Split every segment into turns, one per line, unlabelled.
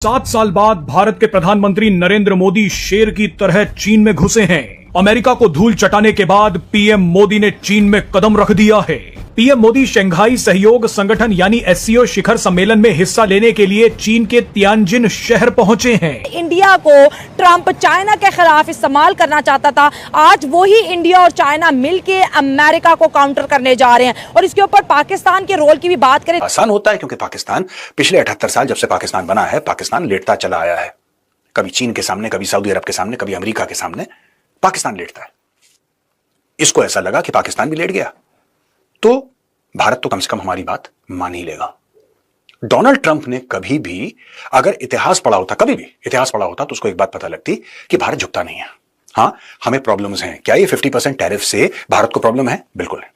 7 साल बाद भारत के प्रधानमंत्री नरेंद्र मोदी शेर की तरह चीन में घुसे हैं। अमेरिका को धूल चटाने के बाद पीएम मोदी ने चीन में कदम रख दिया है। पीएम मोदी शंघाई सहयोग संगठन यानी एससीओ शिखर सम्मेलन में हिस्सा लेने के लिए चीन के तियानजिन शहर पहुंचे हैं।
इंडिया को ट्रंप चाइना के खिलाफ इस्तेमाल करना चाहता था, आज वही इंडिया और चाइना मिलके अमेरिका को काउंटर करने जा रहे हैं। और इसके ऊपर पाकिस्तान के रोल की भी बात करें,
आसान होता है क्योंकि पाकिस्तान पिछले 78 साल जब से पाकिस्तान बना है, पाकिस्तान लेटता चला आया है। कभी चीन के सामने, कभी सऊदी अरब के सामने, कभी अमेरिका के सामने पाकिस्तान लेटता है। इसको ऐसा लगा कि पाकिस्तान भी लेट गया तो भारत तो कम से कम हमारी बात मान ही लेगा। डोनाल्ड ट्रंप ने कभी भी अगर इतिहास पढ़ा होता, कभी भी इतिहास पढ़ा होता, तो उसको एक बात पता लगती कि भारत झुकता नहीं है। हां, हमें प्रॉब्लम्स हैं। क्या ये 50% टैरिफ से भारत को प्रॉब्लम है? बिल्कुल है,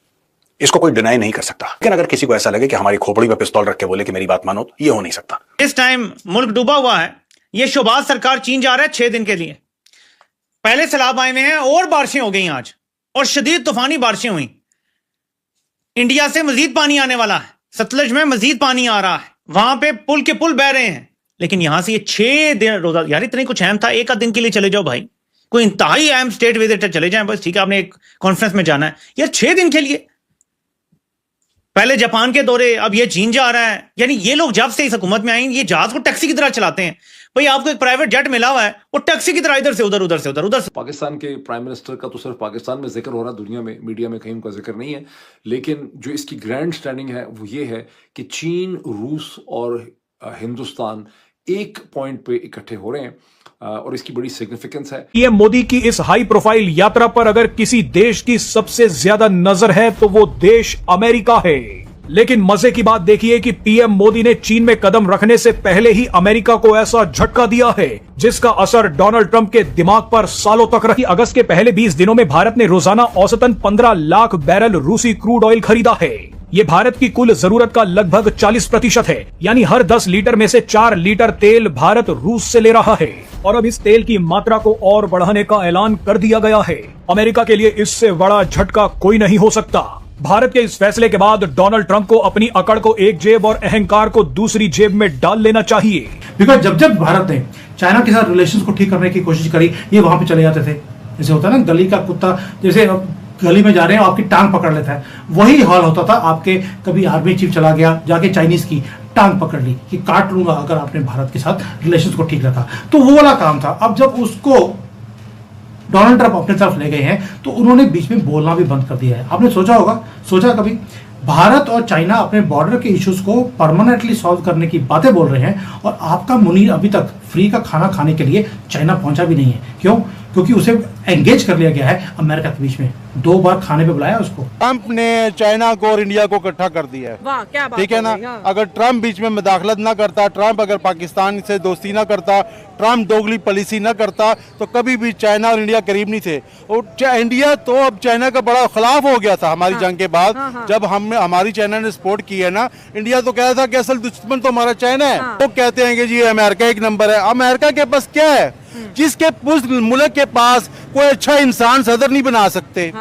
इसको कोई डिनाई नहीं कर सकता। लेकिन अगर किसी को ऐसा लगे कि हमारी खोपड़ी पर पिस्तौल रख के बोले कि मेरी बात मानो, ये हो नहीं सकता।
इस टाइम मुल्क डूबा हुआ है। ये शोबाज सरकार चीन जा रहा है 6 दिन के लिए। पहले सैलाब आए हुए हैं और बारिशें हो गई आज, और शदीद तूफानी बारिशें हुई। इंडिया से मजीद पानी आने वाला है, सतलज में मजीद पानी आ रहा है, वहां पे पुल के पुल बह रहे हैं। लेकिन यहां से ये 6 दिन रोजा, यार इतने कुछ अहम था, एक आध दिन के लिए चले जाओ भाई, कोई इंतहाई अहम स्टेट विजिटर चले जाएं बस, ठीक है, आपने एक कॉन्फ्रेंस में जाना है यार 6 दिन के लिए। पहले जापान के दौरे, अब ये चीन जा रहा है। यानी ये लोग जब से इस हुकूमत में आए, ये जहाज को टैक्सी की तरह चलाते हैं। भाई आपको एक प्राइवेट जेट मिला हुआ है, वो टैक्सी की तरह इधर से उधर, उधर से उधर, उधर से।
पाकिस्तान के प्राइम मिनिस्टर का तो सिर्फ पाकिस्तान में जिक्र हो रहा, दुनिया में मीडिया में कहीं उनका जिक्र नहीं है। लेकिन जो इसकी ग्रैंड स्टैंडिंग है वो ये है कि चीन, रूस और हिंदुस्तान एक पॉइंट पे इकट्ठे हो रहे हैं और इसकी बड़ी सिग्निफिकेंस है।
पीएम मोदी की इस हाई प्रोफाइल यात्रा पर अगर किसी देश की सबसे ज्यादा नजर है तो वो देश अमेरिका है। लेकिन मजे की बात देखिए कि पीएम मोदी ने चीन में कदम रखने से पहले ही अमेरिका को ऐसा झटका दिया है जिसका असर डोनाल्ड ट्रंप के दिमाग पर सालों तक रही। अगस्त के पहले 20 दिनों में भारत ने रोजाना औसतन 15 लाख बैरल रूसी क्रूड ऑयल खरीदा है। ये भारत की कुल जरूरत का लगभग 40% है, यानी हर 10 लीटर में से 4 लीटर तेल भारत रूस से ले रहा है। और अब इस तेल की मात्रा को और बढ़ाने का ऐलान कर दिया गया है। अमेरिका के लिए इससे बड़ा झटका कोई नहीं हो सकता। भारत के इस फैसले के बाद डोनाल्ड ट्रंप को अपनी अकड़ को एक जेब और अहंकार को दूसरी जेब में डाल लेना चाहिए।
बिकॉज जब जब भारत ने चाइना के साथ रिलेशंस को ठीक करने की कोशिश करी, ये वहां पे चले जाते थे। जैसे होता है ना, गली का कुत्ता जैसे गली में जा रहे हैं, आपकी टांग पकड़ लेता है, वही हाल होता था। आपके कभी आर्मी चीफ चला गया, जाके चाइनीज की टांग पकड़ ली कि काट लूंगा अगर आपने भारत के साथ रिलेशंस को ठीक रखा, तो वो वाला काम था। अब जब उसको डोनाल्ड ट्रंप अपने तरफ ले गए हैं तो उन्होंने बीच में बोलना भी बंद कर दिया है। आपने सोचा कभी भारत और चाइना अपने बॉर्डर के इश्यूज को परमानेंटली सॉल्व करने की बातें बोल रहे हैं और आपका मुनीर अभी तक फ्री का खाना खाने के लिए चाइना पहुंचा भी नहीं है। क्यों? क्योंकि उसे एंगेज कर लिया गया है अमेरिका के बीच में। 2 बार खाने पे बुलाया उसको।
ट्रंप ने चाइना को और इंडिया को इकट्ठा कर दिया है।
वाह क्या बात,
ठीक है ना। अगर ट्रंप बीच में मुदाखलत ना करता, ट्रंप अगर पाकिस्तान से दोस्ती ना करता, ट्रंप दोगली पॉलिसी ना करता, तो कभी भी चाइना और इंडिया करीब नहीं थे। और इंडिया तो अब चाइना का बड़ा खिलाफ हो गया था हमारी जंग के बाद। जब हमारी चाइना ने सपोर्ट की है ना, इंडिया तो कह रहा था कि असल दुश्मन तो हमारा चाइना है। वो कहते हैं कि जी अमेरिका एक नंबर है। अमेरिका के पास क्या है? जिसके उस मुल्क के पास कोई अच्छा इंसान सदर नहीं बना सकते,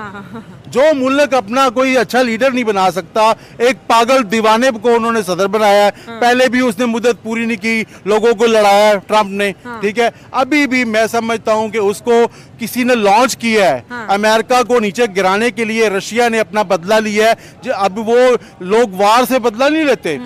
जो मुल्क अपना कोई अच्छा लीडर नहीं बना सकता, एक पागल दीवाने को उन्होंने सदर बनाया है। पहले भी उसने मुद्दत पूरी नहीं की, लोगों को लड़ाया ट्रंप ने। ठीक है, अभी भी मैं समझता हूं कि उसको किसी ने लॉन्च किया है अमेरिका को नीचे गिराने के लिए। रशिया ने अपना बदला लिया है। अब वो लोग वार से बदला नहीं लेते,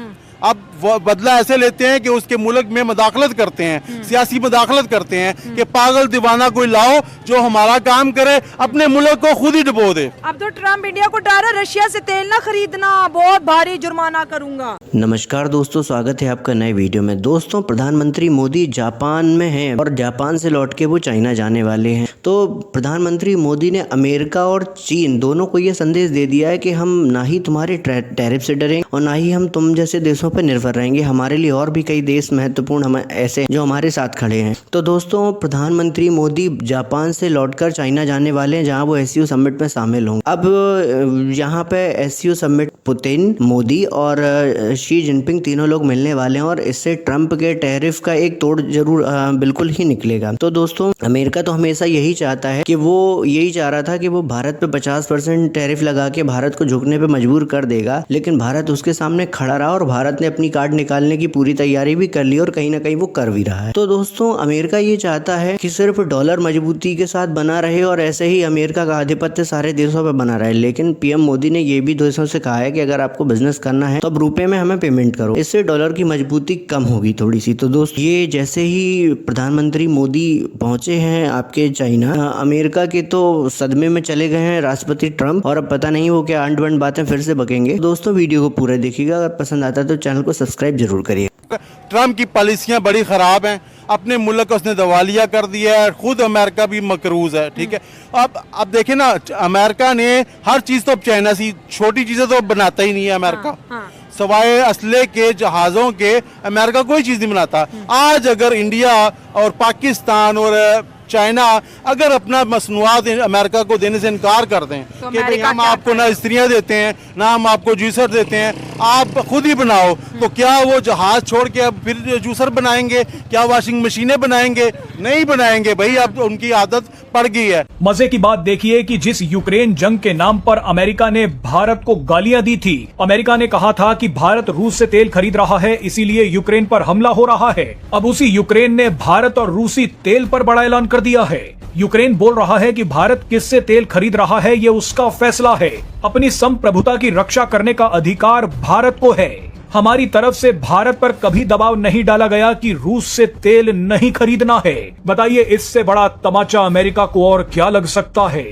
अब वो बदला ऐसे लेते हैं कि उसके मुल्क में मदाखलत करते हैं, सियासी मदाखलत करते हैं कि पागल दीवाना कोई लाओ जो हमारा काम करे, अपने मुल्क को खुद ही डुबो दे।
अब तो ट्रंप इंडिया को डरा, रशिया से तेल ना खरीदना, बहुत भारी जुर्माना करूंगा।
नमस्कार दोस्तों, स्वागत है आपका नए वीडियो में। दोस्तों, प्रधानमंत्री मोदी जापान में हैं और जापान से लौट के वो चाइना जाने वाले हैं। तो प्रधानमंत्री मोदी ने अमेरिका और चीन दोनों को ये संदेश दे दिया है कि हम ना ही तुम्हारे टैरिफ से डरेंगे और ना ही हम तुम जैसे देशों पर निर्भर रहेंगे। हमारे लिए और भी कई देश महत्वपूर्ण हम ऐसे जो हमारे साथ खड़े हैं। तो दोस्तों, प्रधानमंत्री मोदी जापान से लौटकर चाइना जाने वाले हैं, जहां वो एससीओ समिट में शामिल होंगे। अब यहाँ पे एससीओ समिट पुतिन, मोदी और शी जिनपिंग तीनों लोग मिलने वाले हैं और इससे ट्रंप के टैरिफ का एक तोड़ जरूर बिल्कुल ही निकलेगा। तो दोस्तों, अमेरिका तो हमेशा यही चाहता है कि वो यही चाह रहा था कि वो भारत पे 50% टैरिफ लगा के भारत को झुकने पे मजबूर कर देगा, लेकिन भारत उसके सामने खड़ा रहा और भारत भारत ने अपनी कार्ड निकालने की पूरी तैयारी भी कर ली और कहीं ना कहीं वो कर भी रहा है। तो दोस्तों अमेरिका ये चाहता है कि सिर्फ डॉलर मजबूती के साथ बना रहे और ऐसे ही अमेरिका का आधिपत्य सारे देशों पर बना रहे, लेकिन पीएम मोदी ने ये भी देशों से कहा है कि अगर आपको बिजनेस करना है तो अब रुपए में हमें पेमेंट करो, इससे डॉलर की मजबूती कम होगी थोड़ी सी। तो दोस्त ये जैसे ही प्रधानमंत्री मोदी पहुंचे हैं आपके चाइना, अमेरिका के तो सदमे में चले गए हैं राष्ट्रपति ट्रंप, और अब पता नहीं वो क्या अंड बंड बातें फिर से बकेंगे। दोस्तों वीडियो को पूरा देखिएगा, अगर पसंद आता है तो चैनल को सब्सक्राइब जरूर करिए।
ट्रम्प की पॉलिसियां बड़ी खराब हैं, अपने मुल्क को उसने दिवालिया कर दिया है, खुद अमेरिका भी मकरूज है। ठीक है, अब देखें ना, अमेरिका ने हर चीज तो अब चाइना सी छोटी चीजें तो बनाता ही नहीं है अमेरिका। सवाए असले के जहाज़ों के अमेरिका कोई चीज़ नहीं बनाता। आज अगर इंडिया और पाकिस्तान और चाइना अगर अपना मसनूआत अमेरिका को देने से इनकार कर दें
तो
कि भाई हम आपको ना स्त्रियां देते हैं ना हम आपको जूसर देते हैं, आप खुद ही बनाओ, तो क्या वो जहाज छोड़ के अब फिर जूसर बनाएंगे? क्या वॉशिंग मशीनें बनाएंगे? नहीं बनाएंगे भाई, अब उनकी आदत पड़ गई है।
मजे की बात देखिए कि जिस यूक्रेन जंग के नाम पर अमेरिका ने भारत को गालियां दी थी, अमेरिका ने कहा था कि भारत रूस से तेल खरीद रहा है इसीलिए यूक्रेन पर हमला हो रहा है। अब उसी यूक्रेन ने भारत और रूसी तेल पर बड़ा ऐलान कर दिया है। यूक्रेन बोल रहा है कि भारत किससे तेल खरीद रहा है ये उसका फैसला है, अपनी संप्रभुता की रक्षा करने का अधिकार भारत को है। हमारी तरफ से भारत पर कभी दबाव नहीं डाला गया कि रूस से तेल नहीं खरीदना है। बताइए इससे बड़ा तमाचा अमेरिका को और क्या लग सकता है।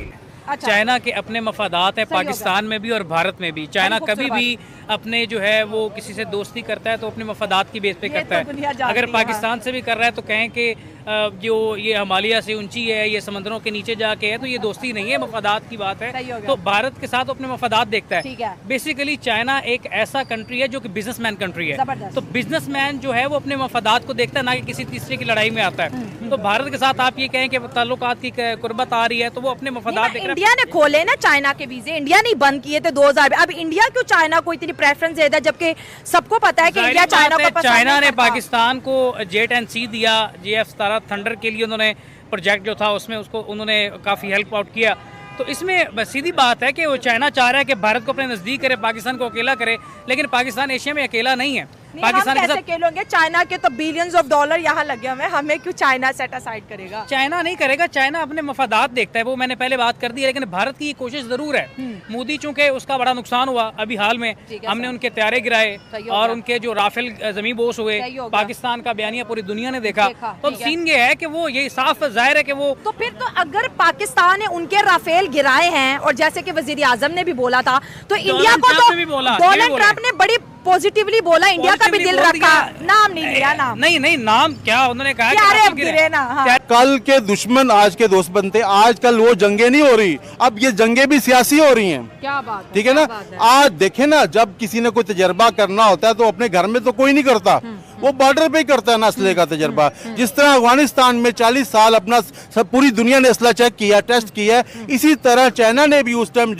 अच्छा।
चाइना के अपने मफादात हैं पाकिस्तान में भी और भारत में भी। चाइना कभी भी अपने जो है वो किसी से दोस्ती करता है तो अपने मफादात की बेस पे करता है। अगर पाकिस्तान से भी कर रहा है तो कहें कि जो ये हिमालय से ऊंची है, ये समंदरों के नीचे जाके है, तो ये दोस्ती नहीं है, मफादात की बात है। तो भारत के साथ अपने मफादात देखता है। बेसिकली चाइना एक ऐसा कंट्री है जो कि बिजनेसमैन कंट्री है, तो बिजनेसमैन जो है वो अपने मफादात को देखता है, ना कि किसी तीसरे की लड़ाई में आता है। तो भारत के साथ आप ये कहें कि ताल्लुकात की कुर्बत आ रही है तो वो अपने मफादात देख रहा है।
इंडिया ने खोले ना चाइना के वीजे, इंडिया नहीं बंद किए थे 2000 में। अब इंडिया क्यों चाइना को इतनी प्रेफरेंस देता है, जबकि सबको पता है कि इंडिया चाइना को पसंद
चाइना ने
नहीं करता।
पाकिस्तान को जेट एंड सी दिया, JF-17 थंडर के लिए उन्होंने प्रोजेक्ट जो था उसमें उसको उन्होंने काफ़ी हेल्प आउट किया। तो इसमें बस सीधी बात है कि वो चाइना चाह रहा है कि भारत को अपने नज़दीक करे, पाकिस्तान को अकेला करे, लेकिन पाकिस्तान एशिया में अकेला नहीं है। पाकिस्तान के साथ
अकेले चाइना के तो बिलियंस ऑफ डॉलर यहाँ लगे हुए हैं, हमें क्यों चाइना सेट असाइड करेगा?
चाइना नहीं करेगा, चाइना अपने मफादात देखता है, वो मैंने पहले बात कर दी है। लेकिन भारत की कोशिश जरूर है। मोदी चूंकि उसका बड़ा नुकसान हुआ अभी हाल में, हमने उनके त्यारे गिराए और उनके जो राफेल जमीन बोस हुए, पाकिस्तान का बयानिया पूरी दुनिया ने देखा। तो सीन ये है कि वो ये साफ जाहिर है कि वो
तो फिर तो अगर पाकिस्तान ने उनके राफेल गिराए हैं और जैसे कि वजीर आजम ने भी बोला था, तो इंडिया को तो डोनाल्ड ट्रंप ने बड़ी पॉजिटिवली बोला, इंडिया का भी दिल रखा, नाम नहीं लिया। नाम
नहीं नाम क्या उन्होंने कहा
कल के दुश्मन आज के दोस्त बनते। आजकल वो जंगे नहीं हो रही, अब ये जंगे भी सियासी हो रही हैं।
क्या बात,
ठीक है ना। आज देखे ना, जब किसी ने कोई तजर्बा करना होता है तो अपने घर में तो कोई नहीं करता, वो बॉर्डर पे ही करता है ना असले का तजर्बा। जिस तरह अफगानिस्तान में 40 साल अपना पूरी दुनिया ने असला चेक किया, टेस्ट किया, इसी तरह चाइना ने भी उस टाइम